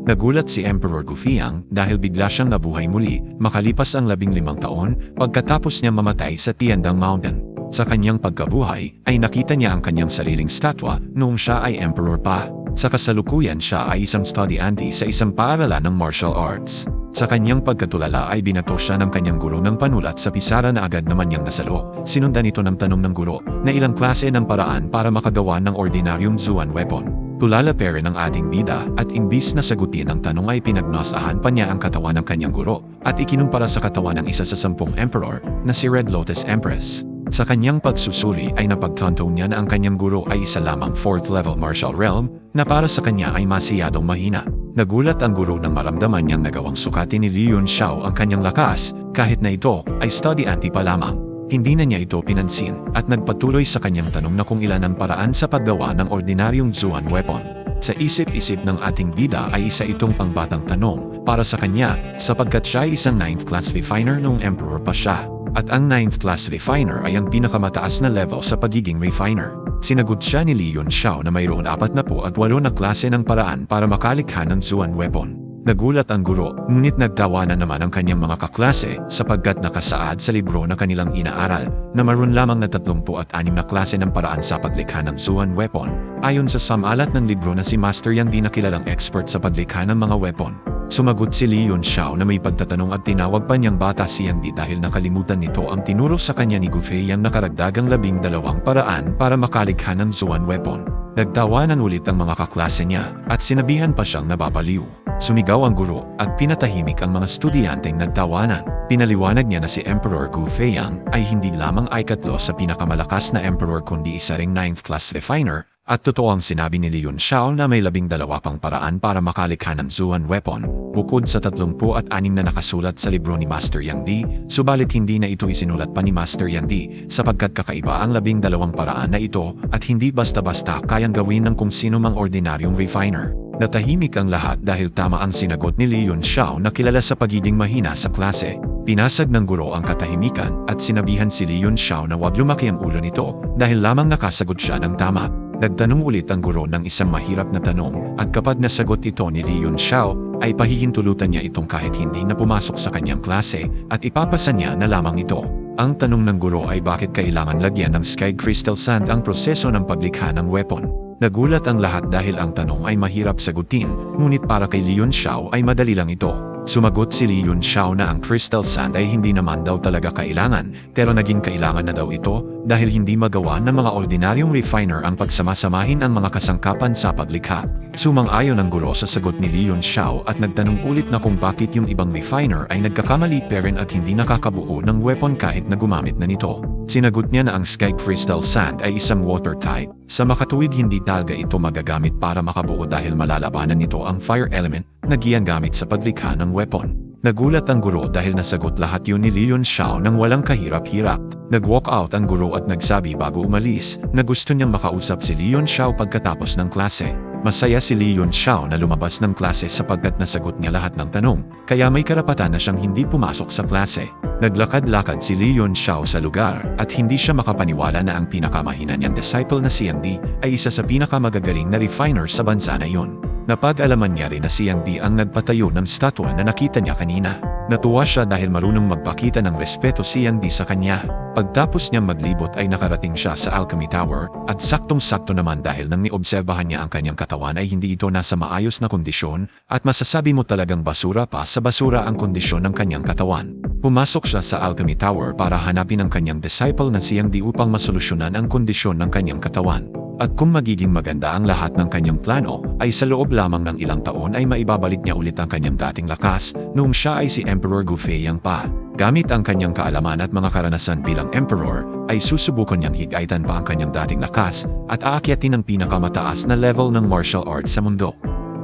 Nagulat si Emperor Gufiang dahil bigla siyang nabuhay muli makalipas ang 15 taon pagkatapos niya mamatay sa Tiandang Mountain. Sa kanyang pagkabuhay ay nakita niya ang kanyang sariling statwa noong siya ay emperor pa. Sa kasalukuyan siya ay isang estudyante sa isang paaralan ng martial arts. Sa kanyang pagkatulala ay binato siya ng kanyang guro ng panulat sa pisara na agad naman niyang nasalo. Sinundan ito ng tanong ng guro na ilang klase ng paraan para makagawa ng ordinaryong Zuan weapon. Tulala pa rin ang ating bida at imbis na sagutin ang tanong ay pinagnosahan pa niya ang katawan ng kanyang guro at ikinumpara sa katawan ng isa sa 10 emperor na si Red Lotus Empress. Sa kanyang pagsusuri ay napagtanto niya na ang kanyang guro ay isa lamang 4th level martial realm na para sa kanya ay masyadong mahina. Nagulat ang guro nang maramdaman niyang nagawang sukatin ni Li Yunxiao ang kanyang lakas kahit na ito ay estudyante pa lamang. Hindi na niya ito pinansin at nagpatuloy sa kanyang tanong na kung ilan ang paraan sa paggawa ng ordinaryong Zuan weapon. Sa isip-isip ng ating bida ay isa itong pangbatang tanong para sa kanya sapagkat siya ay isang 9th class refiner noong emperor pa siya. At ang 9th class refiner ay ang pinakamataas na level sa pagiging refiner. Sinagot siya ni Li Yunxiao na mayroon 48 na klase ng paraan para makalikha ng Zuan weapon. Nagulat ang guro, ngunit nagtawanan naman ang kanyang mga kaklase sapagkat nakasaad sa libro na kanilang inaaral na mayroon lamang na 36 na klase ng paraan sa paglikha ng Zuan weapon. Ayon sa samalat ng libro na si Master Yang Di na kilalang expert sa paglikha ng mga weapon. Sumagot si Li Yunxiao na may pagtatanong at tinawag pa niyang bata si Yang Di dahil nakalimutan nito ang tinuro sa kanya ni Gufei ang nakaragdagang 12 paraan para makalikha ng Zuan weapon. Nagtawanan ulit ang mga kaklase niya at sinabihan pa siyang nababaliw. Sumigaw ang guro at pinatahimik ang mga estudyanteng nagtawanan. Pinaliwanag niya na si Emperor Gufeiang ay hindi lamang ay katlo sa pinakamalakas na emperor kundi isa ring 9th class refiner at totoo ang sinabi ni Li Yunxiao na may 12 pang paraan para makalikha ng Zuan weapon bukod sa 36 na nakasulat sa libro ni Master Yang Di, subalit hindi na ito isinulat pa ni Master Yang Di sapagkat kakaiba ang 12 paraan na ito at hindi basta-basta kayang gawin ng kung sino mang ordinaryong refiner. Natahimik ang lahat dahil tama ang sinagot ni Li Yunxiao na kilala sa pagiging mahina sa klase. Pinasag ng guro ang katahimikan at sinabihan si Li Yunxiao na wag lumaki ang ulo nito dahil lamang nakasagot siya ng tama. Nagtanong ulit ang guro ng isang mahirap na tanong at kapag nasagot ito ni Li Yunxiao ay pahihintulutan niya itong kahit hindi na pumasok sa kanyang klase at ipapasa niya na lamang ito. Ang tanong ng guro ay bakit kailangan lagyan ng sky crystal sand ang proseso ng paglikha ng weapon. Nagulat ang lahat dahil ang tanong ay mahirap sagutin, ngunit para kay Li Yunxiao ay madali lang ito. Sumagot si Li Yunxiao na ang crystal sand ay hindi naman daw talaga kailangan, pero naging kailangan na daw ito dahil hindi magawa ng mga ordinaryong refiner ang pagsamasamahin ang mga kasangkapan sa paglikha. Sumang-ayon ang guro sa sagot ni Li Yunxiao at nagtanong ulit na kung bakit yung ibang refiner ay nagkakamali pa rin at hindi nakakabuo ng weapon kahit na gumamit na nito. Sinagot niya na ang sky crystal sand ay isang water type. Sa makatuwid hindi talaga ito magagamit para makabuo dahil malalabanan nito ang fire element na giyagamit sa paglikha ng weapon. Nagulat ang guro dahil nasagot lahat yun ni Li Yunxiao nang walang kahirap-hirap. Nag-walk out ang guro at nagsabi bago umalis na gusto niyang makausap si Li Yunxiao pagkatapos ng klase. Masaya si Li Yunxiao na lumabas ng klase sapagkat nasagot niya lahat ng tanong, kaya may karapatan na siyang hindi pumasok sa klase. Naglakad-lakad si Li Yunxiao sa lugar at hindi siya makapaniwala na ang pinakamahina niyang disciple na si Yang Di ay isa sa pinakamagagaling na refiner sa bansa na iyon. Napag-alaman niya rin na si Yang Di ang nagpatayo ng statwa na nakita niya kanina. Natuwa siya dahil marunong magpakita ng respeto si Yang Di sa kanya. Pagtapos niyang maglibot ay nakarating siya sa Alchemy Tower at saktong-sakto naman dahil nang niobserbahan niya ang kanyang katawan ay hindi ito nasa maayos na kondisyon at masasabi mo talagang basura pa sa basura ang kondisyon ng kanyang katawan. Pumasok siya sa Alchemy Tower para hanapin ang kanyang disciple na si Yang Di upang masolusyonan ang kondisyon ng kanyang katawan. At kung magiging maganda ang lahat ng kanyang plano, ay sa loob lamang ng ilang taon ay maibabalik niya ulit ang kanyang dating lakas noong siya ay si Emperor Gufeiang pa. Gamit ang kanyang kaalaman at mga karanasan bilang emperor, ay susubukan niyang higaitan pa ang kanyang dating lakas at aakyatin ang pinakamataas na level ng martial arts sa mundo.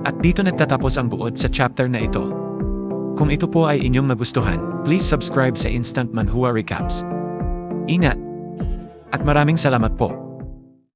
At dito nagtatapos ang buod sa chapter na ito. Kung ito po ay inyong nagustuhan, please subscribe sa Instant Manhua Recaps. Ingat! At maraming salamat po.